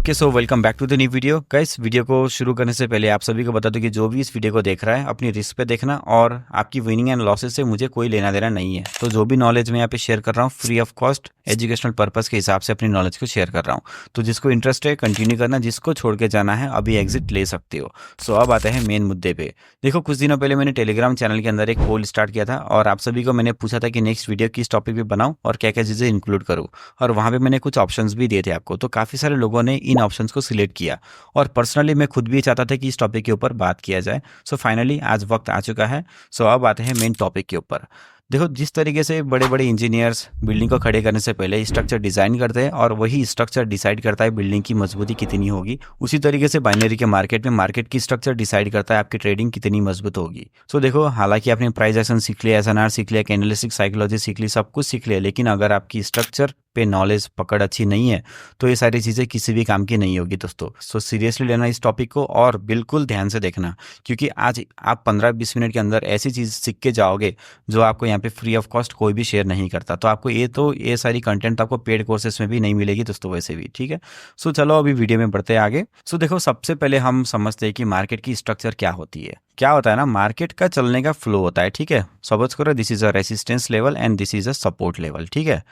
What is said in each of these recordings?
Okay so welcome back to the new video guys. Video को शुरू करने से पहले आप सभी को बता दूं कि जो भी इस वीडियो को देख रहा है अपनी रिस्क पे देखना और आपकी विनिंग एंड लॉसेस से मुझे कोई लेना देना नहीं है। तो जो भी नॉलेज मैं यहाँ पे शेयर कर रहा हूँ free of cost educational purpose के हिसाब से अपनी नॉलेज को शेयर कर रहा हूँ। तो जिसको इंटरेस्ट है कंटिन्यू करना, जिसको छोड़ के जाना है अभी एग्जिट ले सकते हो। सो अब आते हैं मेन मुद्दे पे। देखो, कुछ दिनों पहले मैंने टेलीग्राम चैनल के अंदर एक पोल स्टार्ट किया था और आप सभी को मैंने पूछा था कि नेक्स्ट वीडियो किस टॉपिक पे बनाऊं और क्या क्या चीज़ें इंक्लूड करूं, और वहाँ पे मैंने कुछ ऑप्शंस भी दिए थे आपको। तो काफ़ी सारे लोगों ने इन ऑप्शंस को सिलेक्ट किया और पर्सनली मैं खुद भी चाहता था कि इस टॉपिक के ऊपर बात किया जाए। सो फाइनली आज वक्त आ चुका है। सो अब आते हैं मेन टॉपिक के ऊपर। देखो, जिस तरीके से बड़े बड़े इंजीनियर्स बिल्डिंग को खड़े करने से पहले स्ट्रक्चर डिज़ाइन करते हैं और वही स्ट्रक्चर डिसाइड करता है बिल्डिंग की मजबूती कितनी होगी, उसी तरीके से बाइनरी के मार्केट में मार्केट की स्ट्रक्चर डिसाइड करता है आपकी ट्रेडिंग कितनी मजबूत होगी। सो देखो, हालांकि आपने प्राइस एक्शन सीख लिया, एसएनआर सीख लिया, कैंडलस्टिक साइकोलॉजी सीख ली, सब कुछ सीख लिया, लेकिन अगर आपकी स्ट्रक्चर पे नॉलेज पकड़ अच्छी नहीं है तो ये सारी चीज़ें किसी भी काम की नहीं होगी दोस्तों। सो सीरियसली लेना इस टॉपिक को और बिल्कुल ध्यान से देखना, क्योंकि आज आप 15-20 मिनट के अंदर ऐसी चीज़ सीख के जाओगे जो आपको यहाँ पे फ्री ऑफ कॉस्ट कोई भी शेयर नहीं करता। तो आपको ये सारी कंटेंट आपको पेड कोर्सेस में भी नहीं मिलेगी दोस्तों, वैसे भी। ठीक है, सो चलो अभी वीडियो में बढ़ते हैं आगे। सो देखो, सबसे पहले हम समझते हैं कि मार्केट की स्ट्रक्चर क्या होती है। क्या होता है ना, मार्केट का चलने का फ्लो होता है। ठीक है, सपोज करो this is a resistance level and this is a support level. ठीक है,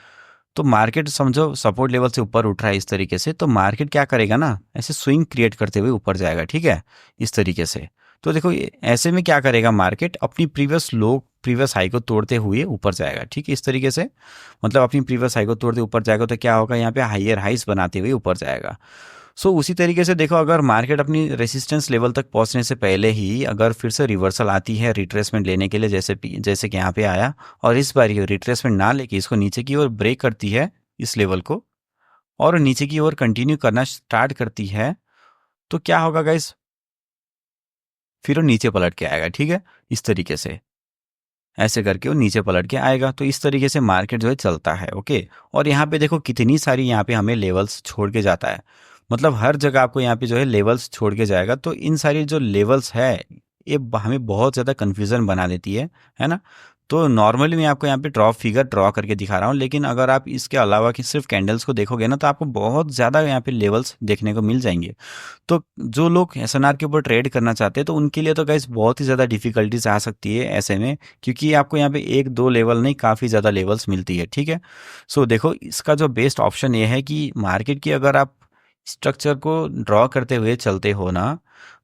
तो मार्केट समझो सपोर्ट लेवल से ऊपर उठ रहा है इस तरीके से, तो मार्केट क्या करेगा ना, ऐसे स्विंग क्रिएट करते हुए ऊपर जाएगा। ठीक है, इस तरीके से। तो देखो, ऐसे में क्या करेगा मार्केट, अपनी प्रीवियस हाई को तोड़ते हुए ऊपर जाएगा। ठीक है, इस तरीके से, मतलब अपनी प्रीवियस हाई को तोड़ते ऊपर जाएगा तो क्या होगा, यहाँ पे हायर हाइस बनाते हुए ऊपर जाएगा। सो उसी तरीके से देखो, अगर मार्केट अपनी रेसिस्टेंस लेवल तक पहुंचने से पहले ही अगर फिर से रिवर्सल आती है रिट्रेसमेंट लेने के लिए, जैसे कि यहाँ पे आया, और इस बार ये रिट्रेसमेंट ना लेके इसको नीचे की ओर ब्रेक करती है इस लेवल को और नीचे की ओर कंटिन्यू करना स्टार्ट करती है, तो क्या होगा गाइस, फिर वो नीचे पलट के आएगा। ठीक है, इस तरीके से ऐसे करके वो नीचे पलट के आएगा। तो इस तरीके से मार्केट जो है चलता है। ओके, और यहाँ पे देखो कितनी सारी यहाँ पे हमें लेवल्स छोड़ के जाता है, मतलब हर जगह आपको यहाँ पे जो है लेवल्स छोड़ के जाएगा। तो इन सारी जो लेवल्स है ये हमें बहुत ज़्यादा कन्फ्यूज़न बना देती है ना। तो नॉर्मली मैं आपको यहाँ पे फिगर ड्रॉ करके दिखा रहा हूँ, लेकिन अगर आप इसके अलावा कि सिर्फ कैंडल्स को देखोगे ना तो आपको बहुत ज़्यादा यहाँ पे लेवल्स देखने को मिल जाएंगे। तो जो लोग एसएनआर के ऊपर ट्रेड करना चाहते हैं तो उनके लिए तो गाइस बहुत ही ज़्यादा डिफिकल्टीज आ सकती है ऐसे में, क्योंकि आपको यहाँ पे 1-2 लेवल नहीं, काफ़ी ज़्यादा लेवल्स मिलती है। ठीक है, सो देखो, इसका जो बेस्ट ऑप्शन ये है कि मार्केट की अगर आप स्ट्रक्चर को ड्रॉ करते हुए चलते हो ना,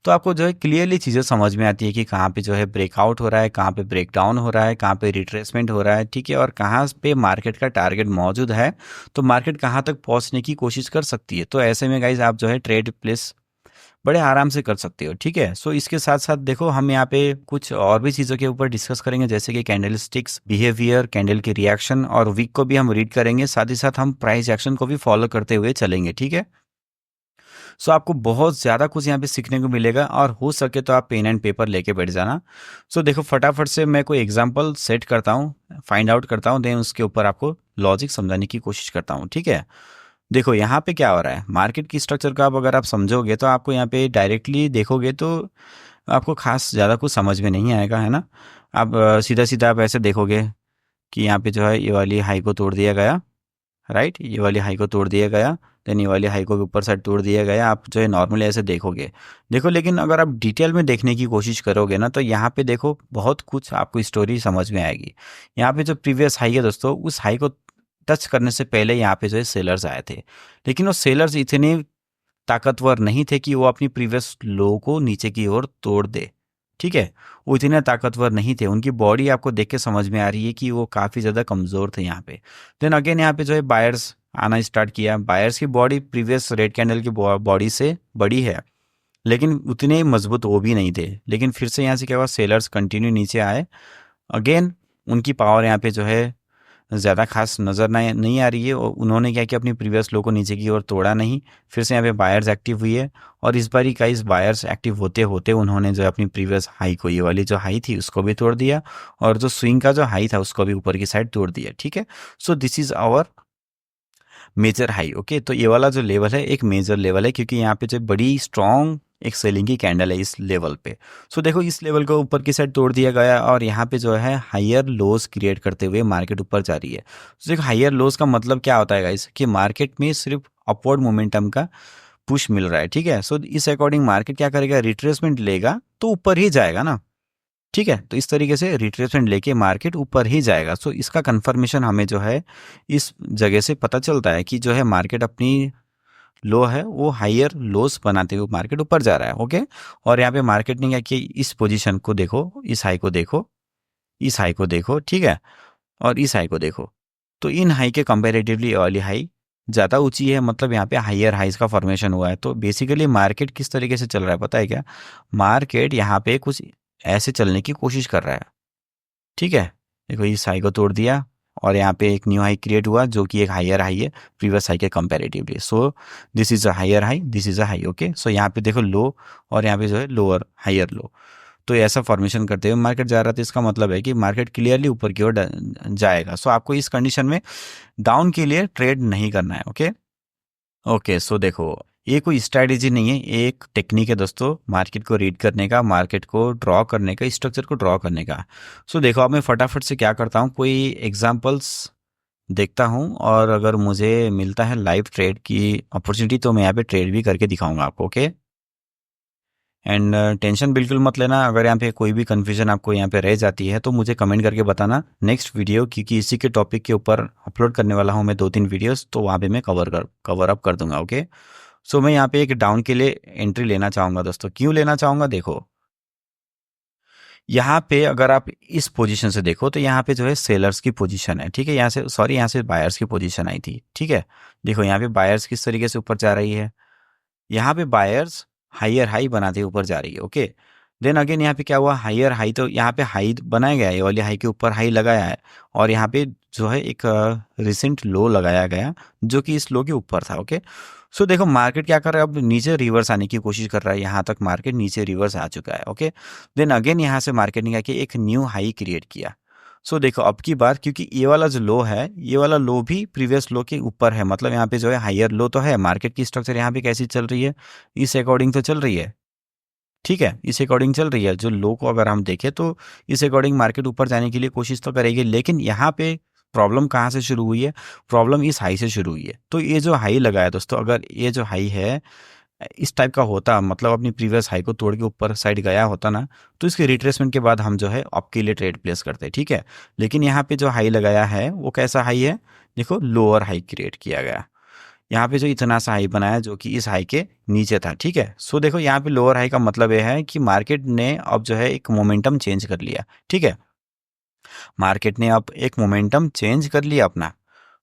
तो आपको जो है क्लियरली चीज़ें समझ में आती है कि कहाँ पे जो है ब्रेकआउट हो रहा है, कहाँ पे ब्रेकडाउन हो रहा है, कहाँ पे रिट्रेसमेंट हो रहा है। ठीक है, और कहाँ पे मार्केट का टारगेट मौजूद है, तो मार्केट कहाँ तक पहुँचने की कोशिश कर सकती है। तो ऐसे में गाइज आप जो है ट्रेड प्लेस बड़े आराम से कर सकते हो। ठीक है, सो इसके साथ साथ देखो, हम यहाँ पे कुछ और भी चीज़ों के ऊपर डिस्कस करेंगे, जैसे कि कैंडल स्टिक्स बिहेवियर, कैंडल की रिएक्शन और वीक को भी हम रीड करेंगे, साथ ही साथ हम प्राइस एक्शन को भी फॉलो करते हुए चलेंगे। ठीक है, सो आपको बहुत ज़्यादा कुछ यहाँ पे सीखने को मिलेगा और हो सके तो आप पेन एंड पेपर लेके बैठ जाना। सो देखो, फटाफट से मैं कोई एग्जांपल सेट करता हूँ, फाइंड आउट करता हूँ, देन उसके ऊपर आपको लॉजिक समझाने की कोशिश करता हूँ। ठीक है, देखो यहाँ पे क्या हो रहा है, मार्केट की स्ट्रक्चर को अगर आप समझोगे तो आपको यहाँ पे डायरेक्टली देखोगे तो आपको खास ज़्यादा कुछ समझ में नहीं आएगा, है ना। आप सीधा सीधा आप ऐसे देखोगे कि यहाँ पे जो है ये वाली हाई को तोड़ दिया गया, राइट, ये वाली हाई को तोड़ दिया गया, देन ये वाली हाई को ऊपर साइड तोड़ दिया गया। आप जो है नॉर्मली ऐसे देखोगे, देखो, लेकिन अगर आप डिटेल में देखने की कोशिश करोगे ना तो यहाँ पे देखो बहुत कुछ आपको स्टोरी समझ में आएगी। यहाँ पे जो प्रीवियस हाई है दोस्तों, उस हाई को टच करने से पहले यहाँ पे जो है सेलर्स आए थे, लेकिन वो सेलर्स इतने ताकतवर नहीं थे कि वो अपनी प्रीवियस लो को नीचे की ओर तोड़ दे। ठीक है, वो इतने ताकतवर नहीं थे, उनकी बॉडी आपको देख के समझ में आ रही है कि वो काफ़ी ज़्यादा कमज़ोर थे यहाँ पे। देन अगेन यहाँ पे जो है बायर्स आना स्टार्ट किया। बायर्स की बॉडी प्रीवियस रेड कैंडल की बॉडी से बड़ी है, लेकिन उतने मजबूत वो भी नहीं थे। लेकिन फिर से यहाँ से क्या हुआ, सेलर्स कंटिन्यू नीचे आए। अगेन उनकी पावर यहाँ पे जो है ज़्यादा खास नज़र नहीं आ रही है, और उन्होंने क्या किया, अपनी प्रीवियस लो को नीचे की ओर तोड़ा नहीं। फिर से यहाँ पे बायर्स एक्टिव हुई है, और इस बारी का इस बायर्स एक्टिव होते होते उन्होंने जो अपनी प्रीवियस हाई को, ये वाली जो हाई थी उसको भी तोड़ दिया, और जो स्विंग का जो हाई था उसको भी ऊपर की साइड तोड़ दिया। ठीक है, so this is our major high. Okay, तो ये वाला जो लेवल है एक मेजर लेवल है, क्योंकि यहाँ पे जो बड़ी स्ट्रॉन्ग एक सेलिंग की कैंडल है इस लेवल पे। सो देखो, इस लेवल को ऊपर की साइड तोड़ दिया गया, और यहाँ पे जो है हायर लोज क्रिएट करते हुए मार्केट ऊपर जा रही है। तो देखो, हायर लोज का मतलब क्या होता है गाइस, कि मार्केट में सिर्फ अपवर्ड मोमेंटम का पुश मिल रहा है, ठीक है। सो इस अकॉर्डिंग मार्केट क्या करेगा, रिट्रेसमेंट लेगा तो ऊपर ही जाएगा ना, ठीक है। तो इस तरीके से रिट्रेसमेंट लेके मार्केट ऊपर ही जाएगा। सो इसका कंफर्मेशन हमें जो है इस जगह से पता चलता है कि जो है मार्केट अपनी लो है वो हायर लोस बनाते हुए मार्केट ऊपर जा रहा है, ओके। और यहाँ पे मार्केट ने क्या किया, इस पोजीशन को देखो, इस हाई को देखो, इस हाई को देखो, ठीक है, और इस हाई को देखो। तो इन हाई के कंपेरेटिवली वाली हाई ज़्यादा ऊंची है, मतलब यहाँ पे हायर हाइज का फॉर्मेशन हुआ है। तो बेसिकली मार्केट किस तरीके से चल रहा है पता है क्या, मार्केट यहाँ पे कुछ ऐसे चलने की कोशिश कर रहा है, ठीक है। देखो इस हाई को तोड़ दिया और यहाँ पे एक न्यू हाई क्रिएट हुआ जो कि एक हायर हाई है प्रीवियस हाई के comparatively. So this is a higher high, this is a high, okay. सो यहाँ पे देखो लो और यहाँ पे जो है लोअर हायर लो। तो ऐसा फॉर्मेशन करते हुए मार्केट जा रहा था, इसका मतलब है कि मार्केट क्लियरली ऊपर की ओर जाएगा। सो आपको इस कंडीशन में डाउन के लिए ट्रेड नहीं करना है, ओके। ओके सो देखो, ये कोई स्ट्रैटेजी नहीं है, ये एक टेक्निक है दोस्तों, मार्केट को रीड करने का, मार्केट को ड्रॉ करने का, स्ट्रक्चर को ड्रॉ करने का। सो देखो अब मैं फटाफट से क्या करता हूँ, कोई एग्जांपल्स देखता हूँ और अगर मुझे मिलता है लाइव ट्रेड की अपॉर्चुनिटी तो मैं यहाँ पे ट्रेड भी करके दिखाऊंगा आपको, ओके। एंड टेंशन बिल्कुल मत लेना, अगर यहाँ पे कोई भी कन्फ्यूजन आपको यहाँ पे रह जाती है तो मुझे कमेंट करके बताना। नेक्स्ट वीडियो क्योंकि इसी के टॉपिक के ऊपर अपलोड करने वाला हूँ मैं 2-3 वीडियोस, तो वहाँ पे मैं कवर अप कर दूंगा, ओके। सो मैं यहाँ पे एक डाउन के लिए एंट्री लेना चाहूँगा दोस्तों। क्यों लेना चाहूँगा, देखो यहाँ पे अगर आप इस पोजीशन से देखो तो यहाँ पे जो है सेलर्स की पोजीशन है, ठीक है। यहाँ से सॉरी, यहाँ से बायर्स की पोजीशन आई थी, ठीक है। देखो यहाँ पे बायर्स किस तरीके से ऊपर जा रही है, यहाँ पे बायर्स हायर हाई बनाते ऊपर जा रही है, ओके। देन अगेन यहाँ पे क्या हुआ, हायर हाई, तो यहाँ पे हाई बनाया गया है, ये वाली हाई के ऊपर हाई लगाया है और यहाँ पे जो है एक रिसेंट लो लगाया गया जो कि इस लो के ऊपर था, ओके। सो देखो मार्केट क्या कर रहा है, अब नीचे रिवर्स आने की कोशिश कर रहा है, यहाँ तक मार्केट नीचे रिवर्स आ चुका है, ओके। देन अगेन यहाँ से मार्केट ने क्या किया, एक न्यू हाई क्रिएट किया। सो देखो अब की बार क्योंकि ये वाला जो लो है, ये वाला लो भी प्रीवियस लो के ऊपर है, मतलब यहाँ पे जो है हायर लो तो है। मार्केट की स्ट्रक्चर यहाँ पे कैसी चल रही है, इस अकॉर्डिंग तो चल रही है, ठीक है, इस अकॉर्डिंग चल रही है। जो लो को अगर हम देखें तो इस अकॉर्डिंग मार्केट ऊपर जाने के लिए कोशिश तो करेगी, लेकिन यहाँ पे प्रॉब्लम कहाँ से शुरू हुई है, प्रॉब्लम इस हाई से शुरू हुई है। तो ये जो हाई लगा है दोस्तों, अगर ये जो हाई है इस टाइप का होता, मतलब अपनी प्रीवियस हाई को तोड़ के ऊपर साइड गया होता ना, तो इसके रिट्रेसमेंट के बाद हम जो है आपके लिए ट्रेड प्लेस करते, ठीक है। लेकिन यहाँ पे जो हाई लगाया है वो कैसा हाई है, देखो लोअर हाई क्रिएट किया गया, यहाँ पे जो इतना सा हाई बनाया जो कि इस हाई के नीचे था, ठीक है। सो देखो यहाँ पे लोअर हाई का मतलब ये है कि मार्केट ने अब जो है एक मोमेंटम चेंज कर लिया, ठीक है। मार्केट ने अब एक मोमेंटम चेंज कर लिया अपना।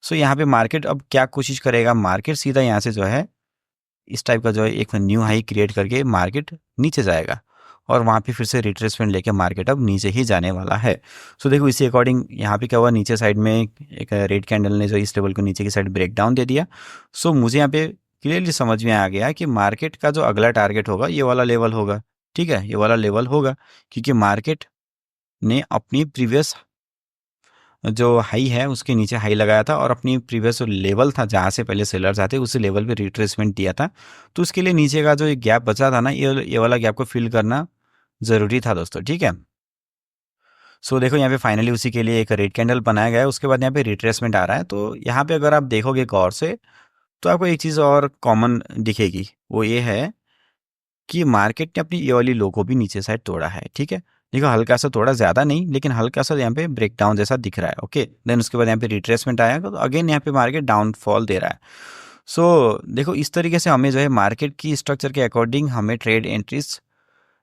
सो यहाँ पे मार्केट अब क्या कोशिश करेगा, मार्केट सीधा यहाँ से जो है इस टाइप का जो है एक न्यू हाई क्रिएट करके मार्केट नीचे जाएगा और वहाँ पे फिर से रिट्रेसमेंट लेके मार्केट अब नीचे ही जाने वाला है। सो देखो इसी अकॉर्डिंग यहाँ पे क्या हुआ, नीचे साइड में एक रेड कैंडल ने जो इस लेवल को नीचे की साइड ब्रेक डाउन दे दिया। सो मुझे यहाँ पे क्लियरली समझ में आ गया कि मार्केट का जो अगला टारगेट होगा ये वाला लेवल होगा, ठीक है, ये वाला लेवल होगा, क्योंकि मार्केट ने अपनी प्रीवियस जो हाई है उसके नीचे हाई लगाया था और अपनी प्रीवियस जो लेवल था जहाँ से पहले सेलर्स आते उस लेवल पे रिट्रेसमेंट दिया था। तो उसके लिए नीचे का जो एक गैप बचा था ना, ये वाला गैप को फिल करना ज़रूरी था दोस्तों, ठीक है। सो देखो यहाँ पे फाइनली उसी के लिए एक रेड कैंडल बनाया गया है, उसके बाद यहाँ पे रिट्रेसमेंट आ रहा है। तो यहाँ पे अगर आप देखोगे गौर से तो आपको एक चीज़ और कॉमन दिखेगी, वो ये है कि मार्केट ने अपनी ये वाली लो को भी नीचे साइड तोड़ा है, ठीक है। देखो हल्का सा तोड़ा, ज़्यादा नहीं, लेकिन हल्का सा यहाँ पे ब्रेकडाउन जैसा दिख रहा है, ओके। देन उसके बाद यहाँ पे रिट्रेसमेंट आया तो अगेन यहाँ पे मार्केट डाउनफॉल दे रहा है। सो देखो इस तरीके से हमें जो है मार्केट की स्ट्रक्चर के अकॉर्डिंग हमें ट्रेड एंट्रीज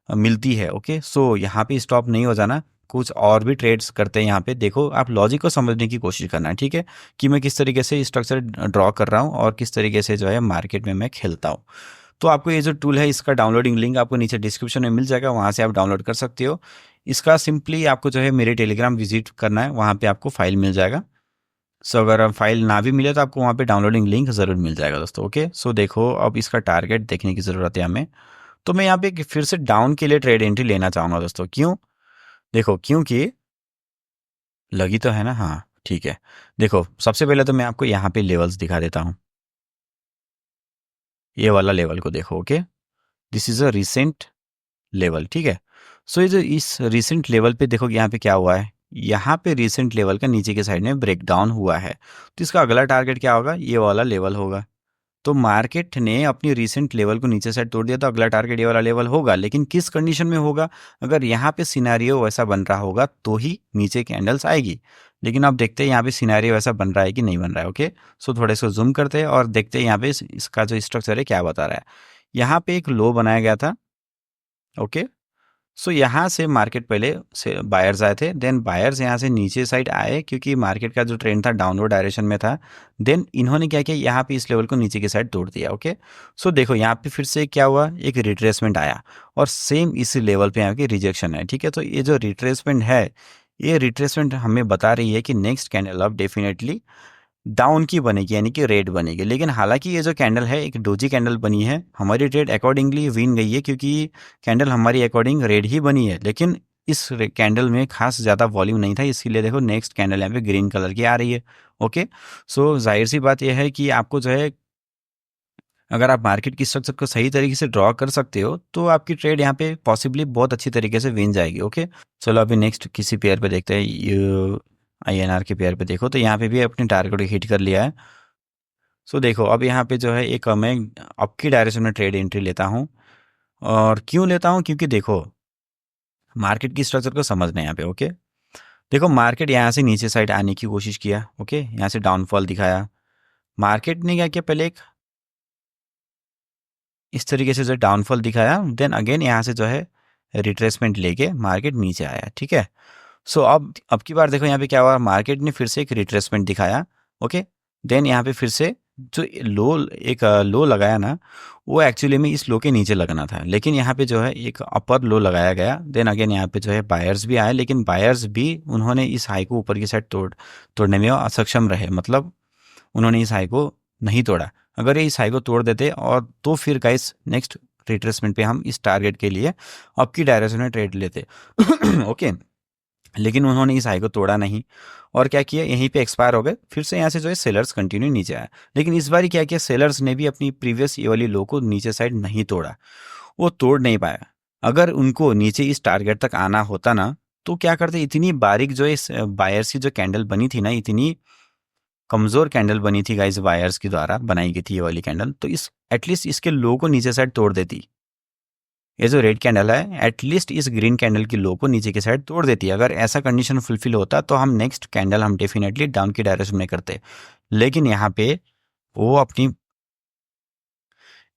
मिलती है, ओके। सो यहाँ पे स्टॉप नहीं हो जाना, कुछ और भी ट्रेड्स करते हैं यहाँ पे। देखो आप लॉजिक को समझने की कोशिश करना, ठीक है, कि मैं किस तरीके से स्ट्रक्चर ड्रॉ कर रहा हूँ और किस तरीके से जो है मार्केट में मैं खेलता हूँ। तो आपको ये जो टूल है इसका डाउनलोडिंग लिंक आपको नीचे डिस्क्रिप्शन में मिल जाएगा, वहाँ से आप डाउनलोड कर सकते हो। इसका सिंपली आपको जो है मेरे टेलीग्राम विजिट करना है, वहाँ पे आपको फाइल मिल जाएगा। सो अगर फाइल ना भी मिले तो आपको वहाँ पे डाउनलोडिंग लिंक ज़रूर मिल जाएगा दोस्तों, ओके। सो देखो अब इसका टारगेट देखने की ज़रूरत है हमें। तो मैं यहाँ पे फिर से डाउन के लिए ट्रेड एंट्री लेना चाहूँगा दोस्तों। क्यों, देखो क्योंकि लगी तो है ना, हाँ ठीक है। देखो सबसे पहले तो मैं आपको यहाँ पे लेवल्स दिखा देता हूँ, ये वाला लेवल को देखो, okay. This is a recent level, ठीक है। सो ये जो इस रिसेंट लेवल पे देखो यहाँ पे क्या हुआ है, यहाँ पे रिसेंट लेवल का नीचे के साइड में ब्रेक डाउन हुआ है। तो इसका अगला टारगेट क्या होगा, ये वाला लेवल होगा, तो मार्केट ने अपनी रीसेंट लेवल को नीचे साइड तोड़ दिया, तो अगला टारगेट ये वाला लेवल होगा, लेकिन किस कंडीशन में होगा? अगर यहाँ पे सिनेरियो वैसा बन रहा होगा तो ही नीचे कैंडल्स आएगी। लेकिन अब देखते हैं यहाँ पे सिनेरियो वैसा बन रहा है कि नहीं बन रहा है। ओके, सो थोड़े से जूम करते हैं और देखते हैं यहाँ पे इसका जो स्ट्रक्चर है क्या बता रहा है। यहाँ पे एक लो बनाया गया था। ओके, सो यहाँ से मार्केट पहले से बायर्स आए थे, देन बायर्स यहाँ से नीचे साइड आए क्योंकि मार्केट का जो ट्रेंड था डाउनवर्ड डायरेक्शन में था। देन इन्होंने क्या किया, यहाँ पे इस लेवल को नीचे की साइड तोड़ दिया। ओके, सो देखो यहाँ पे फिर से क्या हुआ, एक रिट्रेसमेंट आया और सेम इसी लेवल पे यहाँ की रिजेक्शन है। ठीक है, तो ये जो रिट्रेसमेंट है, ये रिट्रेसमेंट हमें बता रही है कि नेक्स्ट कैंडल अब डेफिनेटली डाउन की बनेगी, यानी कि रेड बनेगी। लेकिन हालांकि ये जो कैंडल है एक डोजी कैंडल बनी है, हमारी ट्रेड अकॉर्डिंगली विन गई है क्योंकि कैंडल हमारी अकॉर्डिंग रेड ही बनी है। लेकिन इस कैंडल में खास ज़्यादा वॉल्यूम नहीं था, इसीलिए देखो नेक्स्ट कैंडल यहाँ पे ग्रीन कलर की आ रही है। ओके, सो जाहिर सी बात यह है कि आपको जो है, अगर आप मार्केट की स्ट्रक्चर को सही तरीके से ड्रॉ कर सकते हो तो आपकी ट्रेड यहाँ पे पॉसिबली बहुत अच्छी तरीके से विन जाएगी। ओके, चलो अभी नेक्स्ट किसी पेयर पे देखते हैं। INR के पेयर पे देखो तो यहाँ पे भी अपने टारगेट को हिट कर लिया है। सो देखो अब यहाँ पे जो है एक मैं अप की डायरेक्शन में ट्रेड एंट्री लेता हूँ। और क्यों लेता हूँ? क्योंकि देखो मार्केट की स्ट्रक्चर को समझना है यहाँ पे। ओके, देखो मार्केट यहाँ से नीचे साइड आने की कोशिश किया। ओके, यहाँ से डाउनफॉल दिखाया। मार्केट ने क्या किया, पहले एक इस तरीके से जो डाउनफॉल दिखाया, देन अगेन यहाँ से जो है रिट्रेसमेंट लेके मार्केट नीचे आया। ठीक है, सो अब की बार देखो यहाँ पे क्या हुआ, मार्केट ने फिर से एक रिट्रेसमेंट दिखाया। ओके, देन यहाँ पे फिर से जो लो लगाया ना, वो एक्चुअली में इस लो के नीचे लगना था, लेकिन यहाँ पे जो है एक अपर लो लगाया गया। देन अगेन यहाँ पे जो है बायर्स भी आए, लेकिन बायर्स भी उन्होंने इस हाई को ऊपर की साइड तोड़ने में असक्षम रहे, मतलब उन्होंने इस हाई को नहीं तोड़ा। अगर ये इस हाई को तोड़ देते और तो फिर गाइस नेक्स्ट रिट्रेसमेंट पे हम इस टारगेट के लिए अप की डायरेक्शन में ट्रेड लेते। ओके, लेकिन उन्होंने इस हाई को तोड़ा नहीं और क्या किया, यहीं पे एक्सपायर हो गए। फिर से यहाँ से जो है सेलर्स कंटिन्यू नीचे आए, लेकिन इस बार क्या किया, सेलर्स ने भी अपनी प्रीवियस ये वाली लो को नीचे साइड नहीं तोड़ा, वो तोड़ नहीं पाया। अगर उनको नीचे इस टारगेट तक आना होता ना, तो क्या करते, इतनी बारीक जो इस बायर्स की जो कैंडल बनी थी ना, इतनी कमजोर कैंडल बनी थी गाइस, बायर्स के द्वारा बनाई गई थी ये वाली कैंडल, तो इस एटलीस्ट इसके लो को नीचे साइड तोड़ देती। ये जो रेड कैंडल है एटलीस्ट इस ग्रीन कैंडल की लो को नीचे की साइड तोड़ देती है। अगर ऐसा कंडीशन फुलफिल होता तो हम नेक्स्ट कैंडल हम डेफिनेटली डाउन की डायरेक्शन में करते, लेकिन यहाँ पे वो अपनी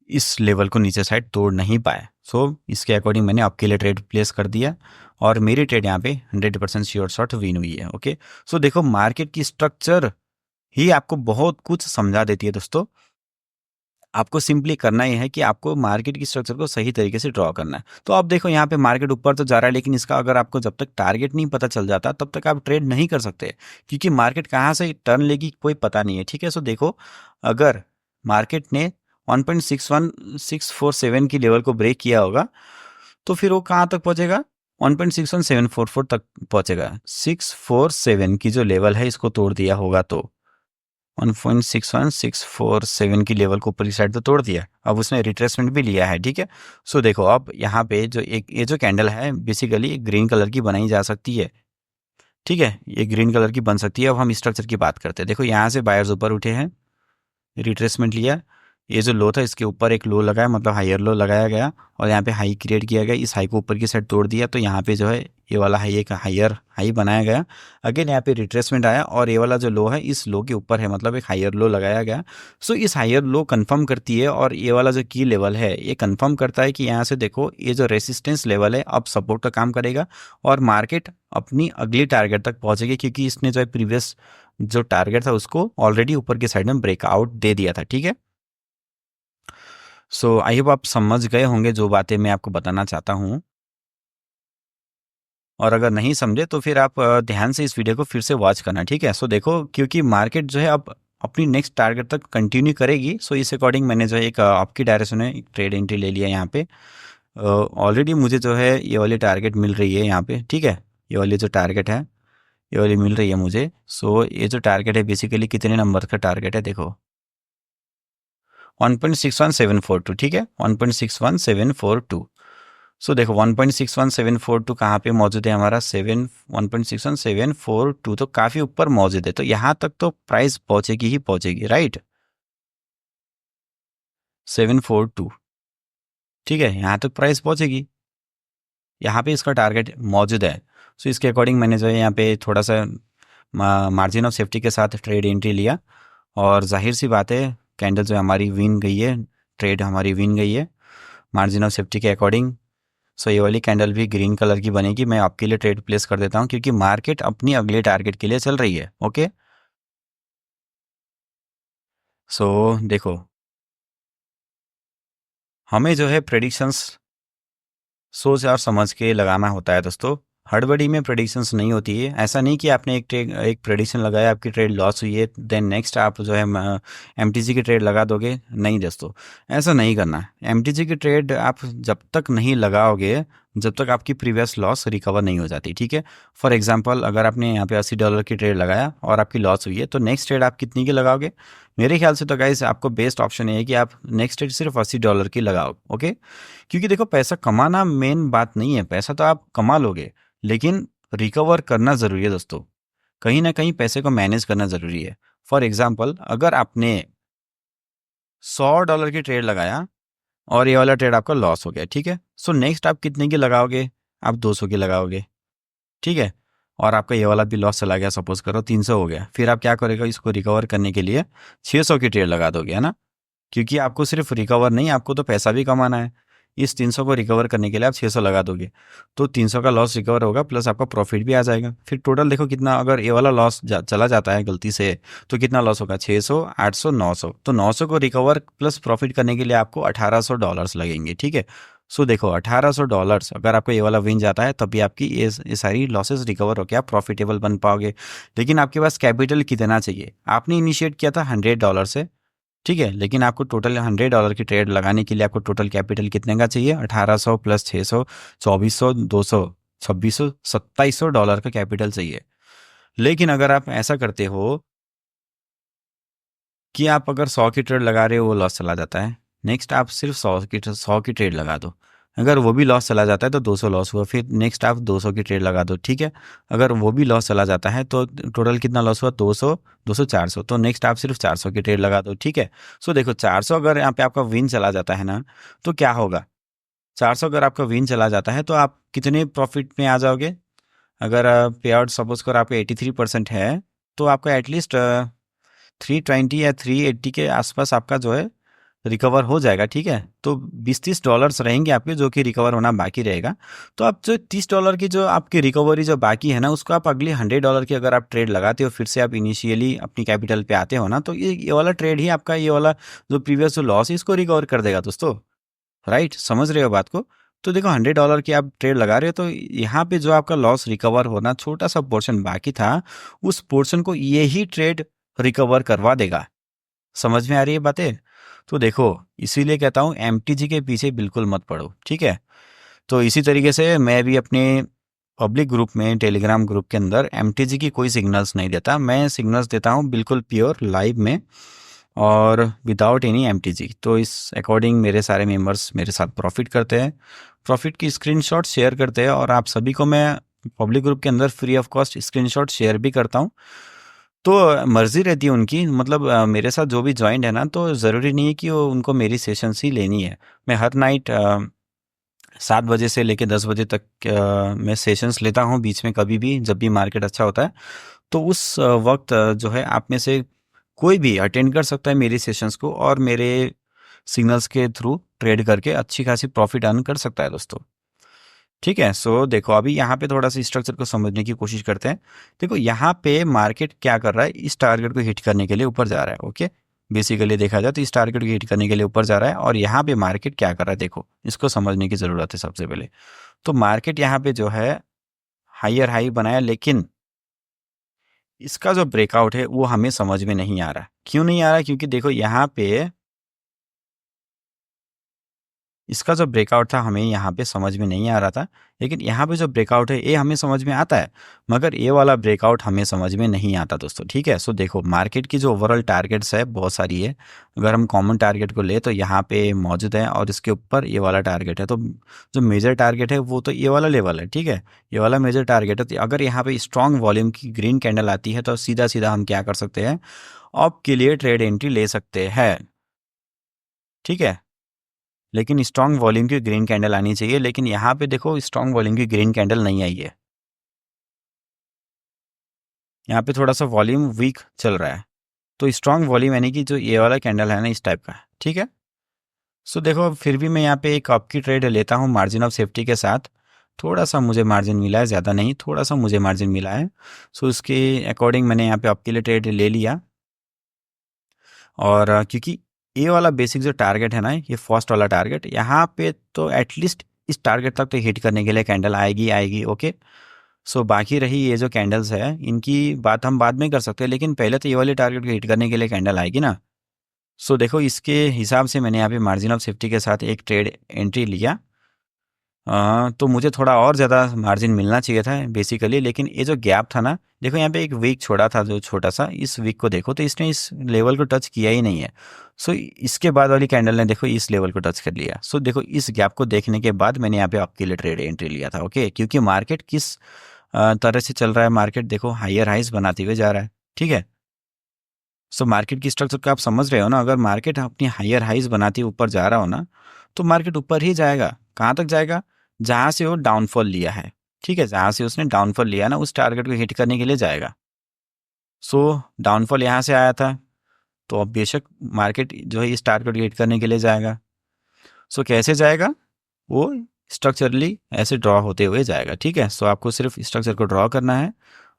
इस लेवल को नीचे साइड तोड़ नहीं पाए। सो इसके अकॉर्डिंग मैंने आपके लिए ट्रेड प्लेस कर दिया और मेरी ट्रेड यहाँ पे 100% श्योर शॉट विन हुई है। ओके, सो देखो मार्केट की स्ट्रक्चर ही आपको बहुत कुछ समझा देती है दोस्तों। आपको सिंपली करना ही है कि आपको मार्केट की स्ट्रक्चर को सही तरीके से ड्रॉ करना है। तो अब देखो यहाँ पे मार्केट ऊपर तो जा रहा है, लेकिन इसका अगर आपको जब तक टारगेट नहीं पता चल जाता तब तक आप ट्रेड नहीं कर सकते, क्योंकि मार्केट कहाँ से टर्न लेगी कोई पता नहीं है। ठीक है, सो देखो अगर मार्केट ने 1.61647 की लेवल को ब्रेक किया होगा तो फिर वो कहाँ तक पहुंचेगा, 1.61744 तक पहुंचेगा। 647 की जो लेवल है इसको तोड़ दिया होगा तो 1.61647 की लेवल को ऊपर की साइड तो तोड़ दिया, अब उसने रिट्रेसमेंट भी लिया है। ठीक है, सो देखो अब यहाँ पे जो ये जो कैंडल है बेसिकली ग्रीन कलर की बनाई जा सकती है। ठीक है, ये ग्रीन कलर की बन सकती है। अब हम स्ट्रक्चर की बात करते हैं। देखो यहाँ से बायर्स ऊपर उठे हैं, रिट्रेसमेंट लिया, ये जो लो था इसके ऊपर एक लो लगाया, मतलब हायर लो लगाया गया और यहाँ पे हाई क्रिएट किया गया, इस हाई को ऊपर की साइड तोड़ दिया, तो यहाँ पे जो है ये वाला हाई एक हायर हाई बनाया गया। अगेन यहाँ पे रिट्रेसमेंट आया और ये वाला जो लो है इस लो के ऊपर है, मतलब एक हायर लो लगाया गया। सो इस हायर लो कंफर्म करती है और ये वाला जो की लेवल है ये कंफर्म करता है कि यहाँ से देखो ये जो रेसिस्टेंस लेवल है अब सपोर्ट का काम करेगा और मार्केट अपनी अगली टारगेट तक पहुंचेगी, क्योंकि इसने जो है प्रीवियस जो टारगेट था उसको ऑलरेडी ऊपर की साइड में ब्रेकआउट दे दिया था। ठीक है, सो आई होप आप समझ गए होंगे जो बातें मैं आपको बताना चाहता हूँ, और अगर नहीं समझे तो फिर आप ध्यान से इस वीडियो को फिर से वॉच करना। ठीक है, सो देखो क्योंकि मार्केट जो है अब अपनी नेक्स्ट टारगेट तक कंटिन्यू करेगी, सो इस अकॉर्डिंग मैंने जो है एक आपकी डायरेक्शन में एक ट्रेड एंट्री ले लिया यहाँ पे। ऑलरेडी मुझे जो है ये वाली टारगेट मिल रही है यहाँ पे। ठीक है, ये वाली जो टारगेट है ये वाली मिल रही है मुझे। सो ये जो टारगेट है बेसिकली कितने नंबर का टारगेट है, देखो 1.61742। ठीक है, 1.61742। सो देखो 1.61742 कहाँ पे मौजूद है, हमारा 1.61742 तो काफ़ी ऊपर मौजूद है, तो यहाँ तक तो प्राइस पहुँचेगी ही पहुँचेगी, राइट। 742। ठीक है, यहाँ तक प्राइस पहुँचेगी, यहाँ पे इसका टारगेट मौजूद है। सो इसके अकॉर्डिंग मैंने जो है यहाँ पे थोड़ा सा मार्जिन ऑफ सेफ्टी के साथ ट्रेड एंट्री लिया, और जाहिर सी बात है कैंडल जो हमारी विन गई है, ट्रेड हमारी विन गई है मार्जिन ऑफ सेफ्टी के अकॉर्डिंग। सो ये वाली कैंडल भी ग्रीन कलर की बनेगी। मैं आपके लिए ट्रेड प्लेस कर देता हूँ क्योंकि मार्केट अपनी अगले टारगेट के लिए चल रही है। ओके, सो देखो, हमें जो है प्रेडिक्शंस सोच और समझ के लगाना होता है दोस्तों। हड़बड़ी में प्रेडिक्शंस नहीं होती है। ऐसा नहीं कि आपने एक प्रेडिक्शन लगाया, आपकी ट्रेड लॉस हुई है, देन नेक्स्ट आप जो है एमटीजी की ट्रेड लगा दोगे। नहीं दोस्तों, ऐसा नहीं करना है। एमटीजी की ट्रेड आप जब तक नहीं लगाओगे, जब तक आपकी प्रीवियस लॉस रिकवर नहीं हो जाती। ठीक है, फॉर एग्जांपल अगर आपने यहाँ पे $80 की ट्रेड लगाया और आपकी लॉस हुई है, तो नेक्स्ट ट्रेड आप कितनी की लगाओगे? मेरे ख्याल से तो गाइस आपको बेस्ट ऑप्शन ये है कि आप नेक्स्ट ट्रेड सिर्फ $80 की लगाओ। ओके, क्योंकि देखो पैसा कमाना मेन बात नहीं है, पैसा तो आप कमा लोगे, लेकिन रिकवर करना ज़रूरी है दोस्तों। कहीं ना कहीं पैसे को मैनेज करना ज़रूरी है। फॉर एग्जांपल अगर आपने $100 की ट्रेड लगाया और ये वाला ट्रेड आपका लॉस हो गया, ठीक है, सो नेक्स्ट आप कितने की लगाओगे? आप 200 की लगाओगे। ठीक है, और आपका ये वाला भी लॉस चला गया, सपोज करो 300 हो गया, फिर आप क्या करेगा? इसको रिकवर करने के लिए 600 की ट्रेड लगा दोगे, है ना? क्योंकि आपको सिर्फ रिकवर नहीं, आपको तो पैसा भी कमाना है। इस 300 को रिकवर करने के लिए आप 600 लगा दोगे, तो 300 का लॉस रिकवर होगा, प्लस आपका प्रॉफिट भी आ जाएगा। फिर टोटल देखो कितना, अगर ये वाला लॉस चला जाता है गलती से, तो कितना लॉस होगा? 600, 800, 900। तो 900 को रिकवर प्लस प्रॉफिट करने के लिए आपको $1800 लगेंगे। ठीक है, सो देखो $1800 अगर आपको ये वाला विन जाता है, तभी आपकी ये सारी लॉसेस रिकवर होकर आप प्रॉफिटेबल बन पाओगे। लेकिन आपके पास कैपिटल कितना चाहिए? आपने इनिशिएट किया था $100 से, ठीक है, लेकिन आपको टोटल $100 की ट्रेड लगाने के लिए आपको टोटल कैपिटल कितने का चाहिए? 1800 प्लस 600, 2400, 200, 2600, $2700 का कैपिटल चाहिए। लेकिन अगर आप ऐसा करते हो कि आप अगर 100 की ट्रेड लगा रहे हो, वो लॉस चला जाता है, नेक्स्ट आप सिर्फ 100 की ट्रेड लगा दो, अगर वो भी लॉस चला जाता है तो 200 लॉस हुआ, फिर नेक्स्ट आप 200 की ट्रेड लगा दो। ठीक है, अगर वो भी लॉस चला जाता है तो टोटल कितना लॉस हुआ? 200, 200, 400, तो नेक्स्ट आप सिर्फ 400 की ट्रेड लगा दो। ठीक है, सो देखो 400 अगर यहाँ पे आपका विन चला जाता है ना, तो क्या होगा? 400 अगर आपका विन चला जाता है तो आप कितने प्रॉफिट में आ जाओगे? अगर पे आउट सपोज कर आपका 83% है, तो आपका एटलीस्ट 320 या 380 के आसपास आपका जो है रिकवर हो जाएगा। ठीक है, तो $20-30 रहेंगे आपके, जो कि रिकवर होना बाकी रहेगा। तो आप जो $30 की जो आपकी रिकवरी जो बाकी है ना, उसको आप अगले $100 की अगर आप ट्रेड लगाते हो, फिर से आप इनिशियली अपनी कैपिटल पे आते हो ना, तो ये वाला ट्रेड ही आपका ये वाला जो प्रीवियस जो लॉस है इसको रिकवर कर देगा दोस्तों। राइट, समझ रहे हो बात को? तो देखो $100 की आप ट्रेड लगा रहे हो, तो यहाँ पे जो आपका लॉस रिकवर होना छोटा सा पोर्शन बाकी था, उस पोर्शन को यही ट्रेड रिकवर करवा देगा। समझ में आ रही है बातें? तो देखो, इसीलिए कहता हूँ एमटीजी के पीछे बिल्कुल मत पड़ो। ठीक है, तो इसी तरीके से मैं भी अपने पब्लिक ग्रुप में, टेलीग्राम ग्रुप के अंदर एमटीजी की कोई सिग्नल्स नहीं देता। मैं सिग्नल्स देता हूँ बिल्कुल प्योर लाइव में और विदाउट एनी एमटीजी। तो इस अकॉर्डिंग मेरे सारे मेंबर्स मेरे साथ प्रॉफिट करते हैं, प्रॉफिट की स्क्रीनशॉट शेयर करते हैं, और आप सभी को मैं पब्लिक ग्रुप के अंदर free of cost screenshot share भी करता हूँ। तो मर्जी रहती है उनकी, मतलब मेरे साथ जो भी ज्वाइंट है ना, तो ज़रूरी नहीं है कि वो उनको मेरी सेशंस ही लेनी है। मैं हर नाइट 7 बजे से लेकर 10 बजे तक मैं सेशंस लेता हूँ, बीच में कभी भी जब भी मार्केट अच्छा होता है। तो उस वक्त जो है आप में से कोई भी अटेंड कर सकता है मेरी सेशंस को, और मेरे सिग्नल्स के थ्रू ट्रेड करके अच्छी खासी प्रॉफिट अर्न कर सकता है दोस्तों। ठीक है, सो देखो अभी यहाँ पे थोड़ा सा स्ट्रक्चर को समझने की कोशिश करते हैं। देखो यहाँ पे मार्केट क्या कर रहा है, इस टारगेट को हिट करने के लिए ऊपर जा रहा है। ओके, बेसिकली देखा जाए तो इस टारगेट को हिट करने के लिए ऊपर जा रहा है, और यहाँ पे मार्केट क्या कर रहा है, देखो इसको समझने की ज़रूरत है सबसे पहले। तो मार्केट यहाँ पे जो है हायर हाई बनाया, लेकिन इसका जो ब्रेकआउट है वो हमें समझ में नहीं आ रहा। क्यों नहीं आ रहा? क्योंकि देखो यहाँ पे इसका जो ब्रेकआउट था हमें यहाँ पे समझ में नहीं आ रहा था, लेकिन यहाँ पे जो ब्रेकआउट है ये हमें समझ में आता है, मगर ये वाला ब्रेकआउट हमें समझ में नहीं आता दोस्तों। ठीक है, सो देखो मार्केट की जो ओवरऑल टारगेट्स है बहुत सारी है। अगर हम कॉमन टारगेट को ले तो यहाँ पे मौजूद है, और इसके ऊपर ये वाला टारगेट है। तो जो मेजर टारगेट है वो तो ये वाला लेवल है। ठीक है, ये वाला मेजर टारगेट है। तो अगर यहाँ पे स्ट्रॉन्ग वॉल्यूम की ग्रीन कैंडल आती है, तो सीधा सीधा हम क्या कर सकते हैं, ऑप के लिए ट्रेड एंट्री ले सकते हैं। ठीक है। लेकिन स्ट्रॉन्ग वॉल्यूम की ग्रीन कैंडल आनी चाहिए, लेकिन यहाँ पे देखो स्ट्रॉन्ग वॉल्यूम की ग्रीन कैंडल नहीं आई है। यहाँ पे थोड़ा सा वॉल्यूम वीक चल रहा है। तो स्ट्रॉन्ग वॉल्यूम यानी कि जो ये वाला कैंडल है ना, इस टाइप का है, ठीक है। सो देखो फिर भी मैं यहाँ पे एक आपकी ट्रेड लेता हूँ मार्जिन ऑफ सेफ्टी के साथ। थोड़ा सा मुझे मार्जिन मिला है, ज़्यादा नहीं, थोड़ा सा मुझे मार्जिन मिला है। सो उसके अकॉर्डिंग मैंने यहाँ पे आपके लिए ट्रेड ले लिया। और क्योंकि ये वाला बेसिक जो टारगेट है ना, ये फर्स्ट वाला टारगेट, यहाँ पे तो एटलीस्ट इस टारगेट तक तो हिट करने के लिए कैंडल आएगी आएगी, ओके। सो बाकी रही ये जो कैंडल्स है, इनकी बात हम बाद में कर सकते हैं, लेकिन पहले तो ये वाले टारगेट को हिट करने के लिए कैंडल आएगी ना। सो देखो इसके हिसाब से मैंने यहाँ पे मार्जिन ऑफ सेफ्टी के साथ एक ट्रेड एंट्री लिया। तो मुझे थोड़ा और ज़्यादा मार्जिन मिलना चाहिए था बेसिकली, लेकिन ये जो गैप था ना, देखो यहाँ पे एक वीक छोड़ा था जो छोटा सा, इस वीक को देखो तो इसने इस लेवल को टच किया ही नहीं है। सो इसके बाद वाली कैंडल ने देखो इस लेवल को टच कर लिया। सो देखो इस गैप को देखने के बाद मैंने यहाँ पे आपके लिए ट्रेड एंट्री लिया था, ओके। क्योंकि मार्केट किस तरह से चल रहा है, मार्केट देखो हायर हाइज बनाते हुए जा रहा है, ठीक है। सो मार्केट की स्ट्रक्चर को आप समझ रहे हो ना। अगर मार्केट अपनी हायर हाइज बनाते हुए ऊपर जा रहा हो ना, तो मार्केट ऊपर ही जाएगा। कहाँ तक जाएगा? जहाँ से वो डाउनफॉल लिया है, ठीक है। जहाँ से उसने डाउनफॉल लिया ना, उस टारगेट को हिट करने के लिए जाएगा। सो डाउनफॉल यहाँ से आया था, तो अब बेशक मार्केट जो है इस टारगेट को हिट करने के लिए जाएगा। सो कैसे जाएगा? वो स्ट्रक्चरली ऐसे ड्रॉ होते हुए जाएगा, ठीक है। सो आपको सिर्फ स्ट्रक्चर को ड्रॉ करना है,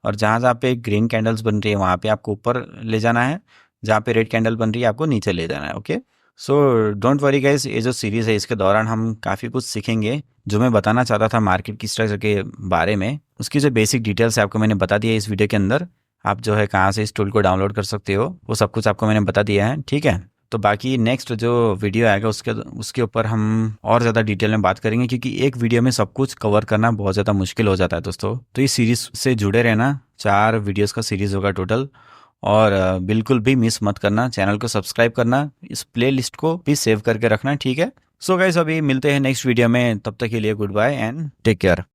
और जहाँ जहाँ पे ग्रीन कैंडल्स बन रही है वहाँ पे आपको ऊपर ले जाना है, जहाँ पे रेड कैंडल बन रही है आपको नीचे ले जाना है, okay. So don't worry guys, ये जो सीरीज़ है इसके दौरान हम काफ़ी कुछ सीखेंगे। जो मैं बताना चाहता था मार्केट की स्ट्रक्चर के बारे में, उसकी जो बेसिक डिटेल्स है आपको मैंने बता दिया है इस वीडियो के अंदर। आप जो है कहाँ से इस टूल को डाउनलोड कर सकते हो, वो सब कुछ आपको मैंने बता दिया है, ठीक है। तो बाकी नेक्स्ट जो वीडियो आएगा उसके ऊपर हम और ज़्यादा डिटेल में बात करेंगे, क्योंकि एक वीडियो में सब कुछ कवर करना बहुत ज़्यादा मुश्किल हो जाता है दोस्तों। तो इस सीरीज़ से जुड़े रहना, 4 वीडियोस का सीरीज़ होगा टोटल। और बिल्कुल भी मिस मत करना, चैनल को सब्सक्राइब करना, इस प्ले लिस्ट को भी सेव करके रखना, ठीक है। सो गाइस अभी मिलते हैं नेक्स्ट वीडियो में, तब तक के लिए goodbye and take care.